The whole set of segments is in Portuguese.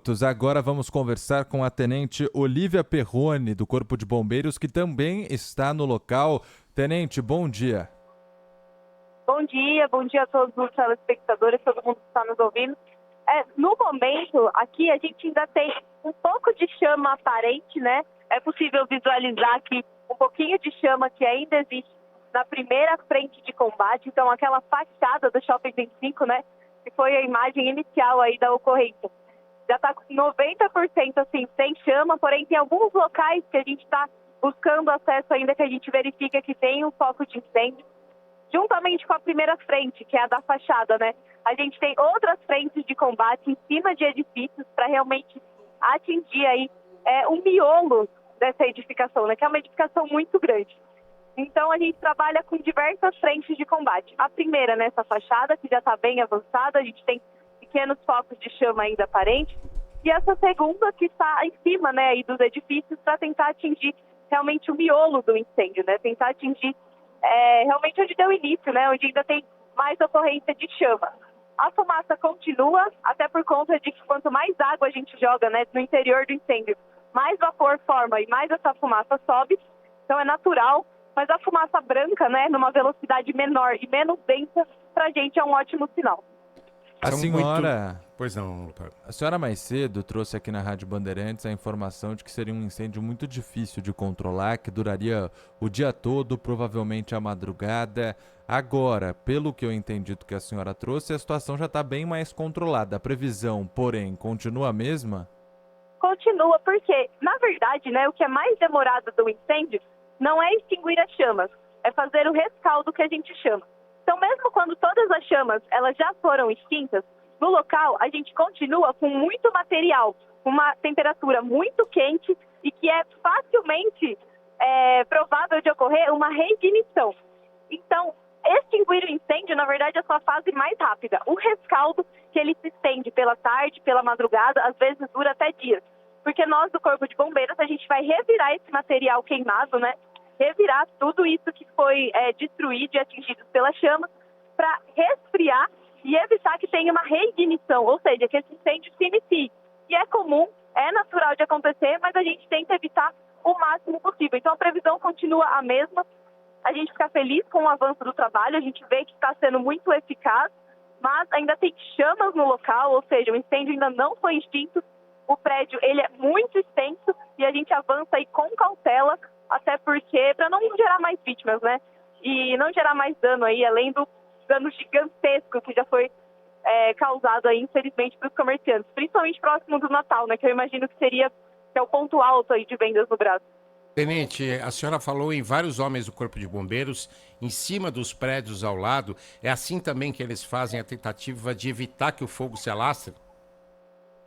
minutos. Agora vamos conversar com a Tenente Olívia Perrone, do Corpo de Bombeiros, que também está no local. Tenente, bom dia. Bom dia a todos os telespectadores, todo mundo que está nos ouvindo. No momento, aqui a gente ainda tem um pouco de chama aparente, né? É possível visualizar aqui um pouquinho de chama que ainda existe na primeira frente de combate. Então, aquela fachada do Shopping 25, né? Que foi a imagem inicial aí da ocorrência. Já está com 90% assim, sem chama, porém tem alguns locais que a gente está buscando acesso ainda, que a gente verifica que tem um foco de incêndio. Juntamente com a primeira frente, que é a da fachada, né? A gente tem outras frentes de combate em cima de edifícios para realmente atingir aí o miolo dessa edificação, né? Que é uma edificação muito grande. Então, a gente trabalha com diversas frentes de combate. A primeira, nessa fachada, que já está bem avançada, a gente tem pequenos focos de chama ainda aparentes. E essa segunda, que está em cima, né, aí dos edifícios, para tentar atingir realmente o miolo do incêndio, né? Tentar atingir realmente onde deu início, né? Onde ainda tem mais ocorrência de chama. A fumaça continua, até por conta de que quanto mais água a gente joga, né, no interior do incêndio, mais vapor forma e mais essa fumaça sobe. Então é natural. Mas a fumaça branca, né, numa velocidade menor e menos densa, pra gente é um ótimo sinal. A senhora... Pois não, A senhora mais cedo trouxe aqui na Rádio Bandeirantes a informação de que seria um incêndio muito difícil de controlar, que duraria o dia todo, provavelmente a madrugada. Agora, pelo que eu entendi do que a senhora trouxe, a situação já está bem mais controlada. A previsão, porém, continua a mesma? Continua, porque, na verdade, né, o que é mais demorado do incêndio não é extinguir as chamas, é fazer o rescaldo, que a gente chama. Então, mesmo quando todas as chamas elas já foram extintas, no local a gente continua com muito material, uma temperatura muito quente e que é facilmente provável de ocorrer uma reignição. Então, extinguir o incêndio, na verdade, é a sua fase mais rápida. O rescaldo, que ele se estende pela tarde, pela madrugada, às vezes dura até dias. Porque nós, do Corpo de Bombeiros, a gente vai revirar esse material queimado, né? Revirar tudo isso que foi destruído e atingido pela chama para resfriar e evitar que tenha uma reignição, ou seja, que esse incêndio se inicie. E é comum, é natural de acontecer, mas a gente tenta evitar o máximo possível. Então a previsão continua a mesma. A gente fica feliz com o avanço do trabalho, a gente vê que está sendo muito eficaz, mas ainda tem chamas no local, ou seja, o incêndio ainda não foi extinto. O prédio ele é muito extenso e a gente avança aí com cautela, até porque, para não gerar mais vítimas, né? E não gerar mais dano aí, além do dano gigantesco que já foi causado aí, infelizmente, para os comerciantes. Principalmente próximo do Natal, né? Que eu imagino que é o ponto alto aí de vendas no Brasil. Tenente, a senhora falou em vários homens do Corpo de Bombeiros em cima dos prédios ao lado. É assim também que eles fazem a tentativa de evitar que o fogo se alastre?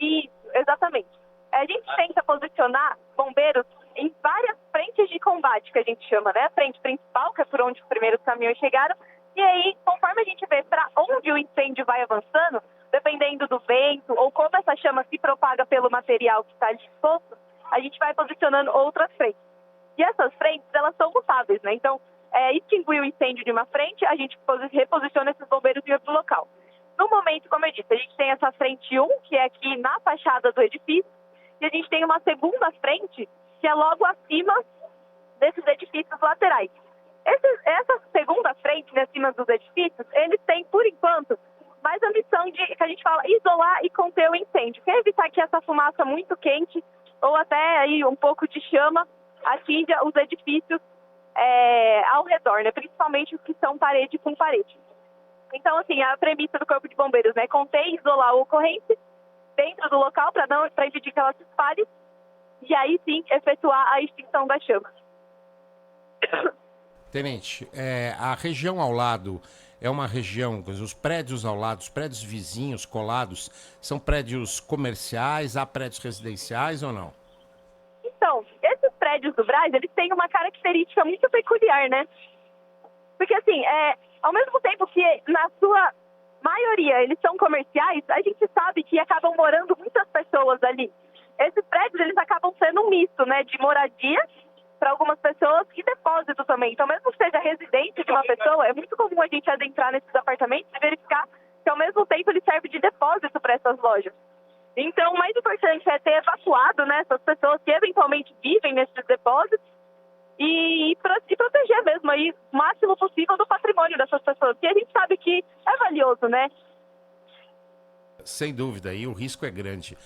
Isso, exatamente. A gente tenta posicionar bombeiros em várias frentes de combate, que a gente chama, né? A frente principal, que é por onde os primeiros caminhões chegaram. E aí, conforme a gente vê para onde o incêndio vai avançando, dependendo do vento ou como essa chama se propaga pelo material que está disposto, a gente vai posicionando outras frentes. E essas frentes, elas são mutáveis, né? Então, extinguir o incêndio de uma frente, a gente reposiciona esses bombeiros em outro local. No momento, como eu disse, a gente tem essa frente 1, que é aqui na fachada do edifício, e a gente tem uma segunda frente, que é logo acima desses edifícios laterais. Essa segunda frente, né, acima dos edifícios, eles têm, por enquanto, mais a missão de, que a gente fala, isolar e conter o incêndio, que é evitar que essa fumaça muito quente, ou até aí um pouco de chama, atinja os edifícios ao redor, né, principalmente os que são parede com parede. Então, assim, a premissa do Corpo de Bombeiros, né, conter e isolar a ocorrência dentro do local para impedir que ela se espalhe e aí sim efetuar a extinção da chama. Tenente, a região ao lado é uma região, os prédios ao lado, os prédios vizinhos colados, são prédios comerciais, há prédios residenciais ou não? Então, esses prédios do Brás, eles têm uma característica muito peculiar, né? Porque, assim, ao mesmo tempo que na sua maioria eles são comerciais, a gente sabe que acabam morando muitas pessoas ali. Esses prédios, eles acabam sendo um misto, né, de moradia para algumas pessoas e depósito também. Então, mesmo que seja residência de uma pessoa, é muito comum a gente adentrar nesses apartamentos e verificar que, ao mesmo tempo, ele serve de depósito para essas lojas. Então, o mais importante é ter evacuado, né, essas pessoas que eventualmente vivem nesses depósitos e proteger mesmo aí o máximo possível do patrimônio dessas pessoas, que a gente sabe que é valioso, né? Sem dúvida, e o risco é grande.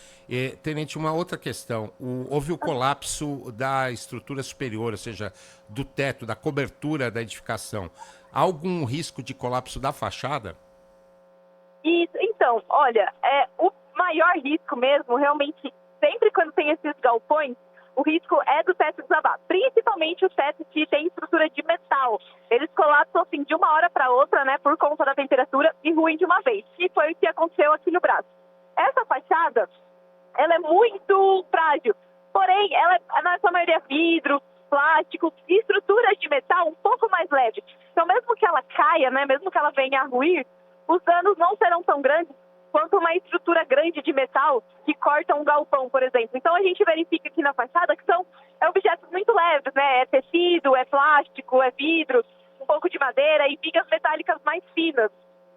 Tenente, uma outra questão. Houve o colapso da estrutura superior, ou seja, do teto, da cobertura da edificação. Há algum risco de colapso da fachada? Isso, então, olha, o maior risco mesmo, realmente, sempre quando tem esses galpões, o risco é do teto desabar, principalmente o teto que tem estrutura de metal. Eles colapsam assim de uma hora para outra, né, por conta da temperatura e ruem de uma vez, que foi o que aconteceu aqui no Brás. Essa fachada, ela é muito frágil, porém, ela é na sua maioria vidro, plástico e estruturas de metal um pouco mais leve. Então, mesmo que ela caia, né, mesmo que ela venha a ruir, os danos não serão tão grandes quanto uma estrutura grande de metal que corta um galpão, por exemplo. Então, a gente verifica aqui na fachada que são objetos muito leves, né? É tecido, é plástico, é vidro, um pouco de madeira e vigas metálicas mais finas.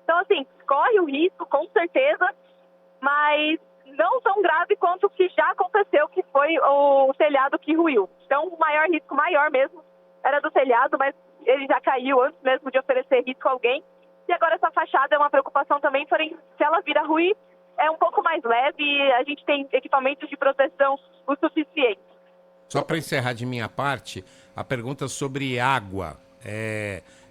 Então, assim, corre o risco, com certeza, mas não tão grave quanto o que já aconteceu, que foi o telhado que ruiu. Então, o maior risco maior mesmo era do telhado, mas ele já caiu antes mesmo de oferecer risco a alguém. E agora essa fachada é uma preocupação também, porém, se ela vir a ruir, é um pouco mais leve e a gente tem equipamentos de proteção o suficiente. Só para encerrar de minha parte, a pergunta sobre água.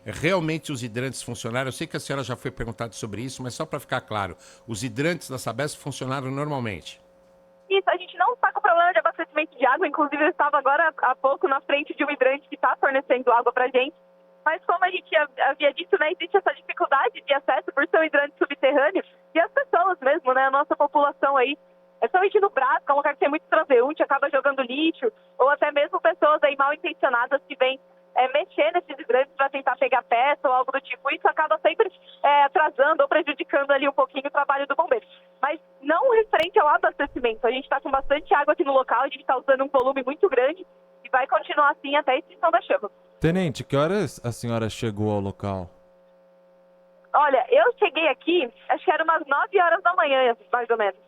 Realmente os hidrantes funcionaram? Eu sei que a senhora já foi perguntada sobre isso, mas só para ficar claro, os hidrantes da Sabesp funcionaram normalmente? Isso, a gente não está com problema de abastecimento de água, inclusive eu estava agora há pouco na frente de um hidrante que está fornecendo água para a gente. Mas como a gente havia dito, né, existe essa dificuldade de acesso por ser um hidrante subterrâneo e as pessoas mesmo, né, a nossa população aí, somente no Brás, que é um lugar que tem muito transeunte, acaba jogando lixo, ou até mesmo pessoas aí mal intencionadas que vêm mexer nesses hidrantes para tentar pegar peça ou algo do tipo. Isso acaba sempre atrasando ou prejudicando ali um pouquinho o trabalho do bombeiro. Mas não referente ao abastecimento, a gente está com bastante água aqui no local, a gente está usando um volume muito grande e vai continuar assim até a extinção da chama. Tenente, que horas a senhora chegou ao local? Olha, eu cheguei aqui, acho que era umas 9 horas da manhã, mais ou menos.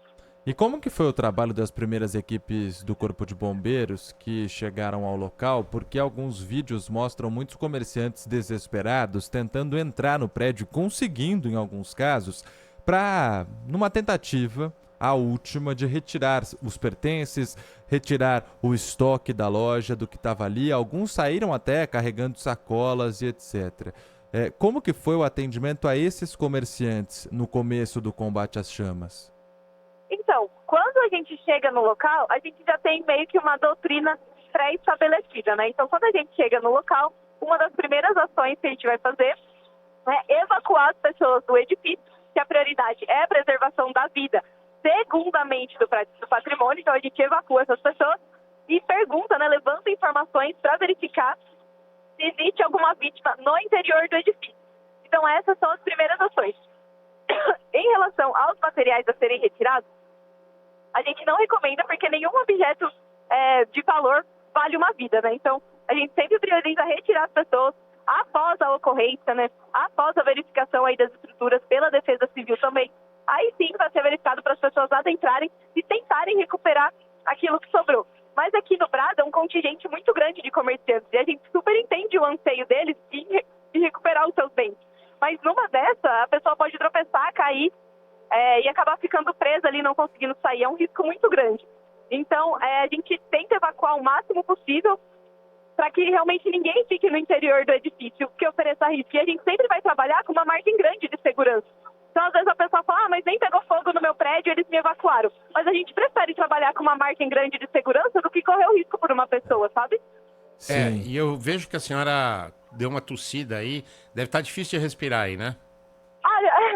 E como que foi o trabalho das primeiras equipes do Corpo de Bombeiros que chegaram ao local? Porque alguns vídeos mostram muitos comerciantes desesperados tentando entrar no prédio, conseguindo, em alguns casos, numa tentativa, a última, de retirar os pertences, retirar o estoque da loja, do que estava ali. Alguns saíram até carregando sacolas e etc. Como que foi o atendimento a esses comerciantes no começo do combate às chamas? Então, quando a gente chega no local, a gente já tem meio que uma doutrina pré-estabelecida, né? Então, quando a gente chega no local, uma das primeiras ações que a gente vai fazer é evacuar as pessoas do edifício, que a prioridade é a preservação da vida, segundamente do patrimônio. Então, a gente evacua essas pessoas e pergunta, né, levanta informações para verificar se existe alguma vítima no interior do edifício. Então, essas são as primeiras ações. Em relação aos materiais a serem retirados, a gente não recomenda porque nenhum objeto de valor vale uma vida, né? Então, a gente sempre prioriza retirar as pessoas após a ocorrência, né? Após a verificação aí das estruturas pela Defesa Civil também. Aí sim vai ser verificado para as pessoas adentrarem e tentarem recuperar aquilo que sobrou. Mas aqui no Brás é um contingente muito grande de comerciantes e a gente super entende o anseio deles de recuperar os seus bens. Mas numa dessa, a pessoa pode tropeçar, cair e acabar ficando presa ali, não conseguindo sair. É um risco muito grande. Então, a gente tenta evacuar o máximo possível para que realmente ninguém fique no interior do edifício que ofereça risco. E a gente sempre vai trabalhar com uma margem grande de segurança. Então, às vezes a pessoa fala, mas nem pegou fogo no meu prédio, eles me evacuaram. Mas a gente prefere trabalhar com uma margem grande de segurança do que correr o risco por uma pessoa, sabe? Sim. E eu vejo que a senhora deu uma tossida aí. Deve estar difícil de respirar aí, né?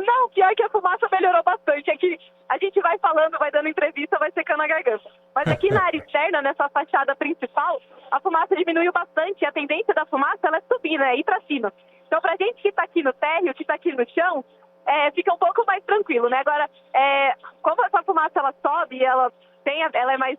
Não, pior que a fumaça melhorou bastante. É que a gente vai falando, vai dando entrevista, vai secando a garganta. Mas aqui na área externa, nessa fachada principal, a fumaça diminuiu bastante. E a tendência da fumaça ela é subir, né? Ir pra cima. Então, pra gente que está aqui no térreo, que está aqui no chão, fica um pouco mais tranquilo, né? Agora, como essa fumaça ela sobe, ela é mais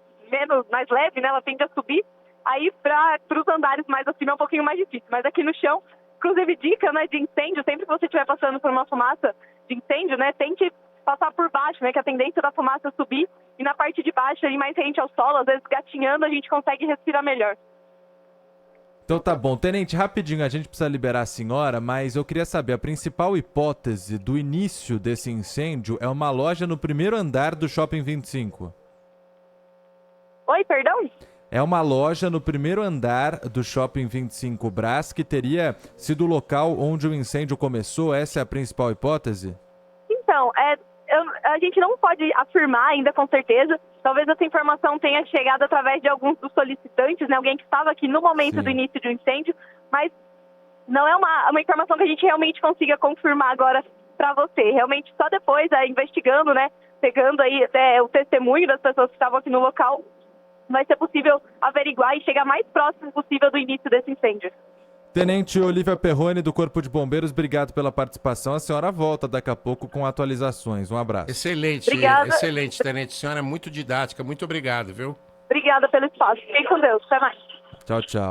leve, né? Ela tende a subir. Aí, para os andares mais acima é um pouquinho mais difícil. Mas aqui no chão, inclusive dica, né, de incêndio, sempre que você estiver passando por uma fumaça de incêndio, né, tente passar por baixo, né, que a tendência da fumaça é subir, e na parte de baixo, ali mais rente ao solo, às vezes gatinhando, a gente consegue respirar melhor. Então tá bom. Tenente, rapidinho, a gente precisa liberar a senhora, mas eu queria saber, a principal hipótese do início desse incêndio é uma loja no primeiro andar do Shopping 25. Oi, perdão? É uma loja no primeiro andar do Shopping 25 Brás que teria sido o local onde o incêndio começou? Essa é a principal hipótese? Então, a gente não pode afirmar ainda com certeza. Talvez essa informação tenha chegado através de alguns dos solicitantes, né? Alguém que estava aqui no momento Sim. do início do incêndio, mas não é uma informação que a gente realmente consiga confirmar agora para você. Realmente só depois, investigando, né? Pegando aí até o testemunho das pessoas que estavam aqui no local, vai ser possível averiguar e chegar mais próximo possível do início desse incêndio. Tenente Olivia Perrone, do Corpo de Bombeiros, obrigado pela participação. A senhora volta daqui a pouco com atualizações. Um abraço. Excelente, Obrigada. excelente, Tenente. A senhora é muito didática. Muito obrigado, viu? Obrigada pelo espaço. Fiquem com Deus. Até mais. Tchau, tchau.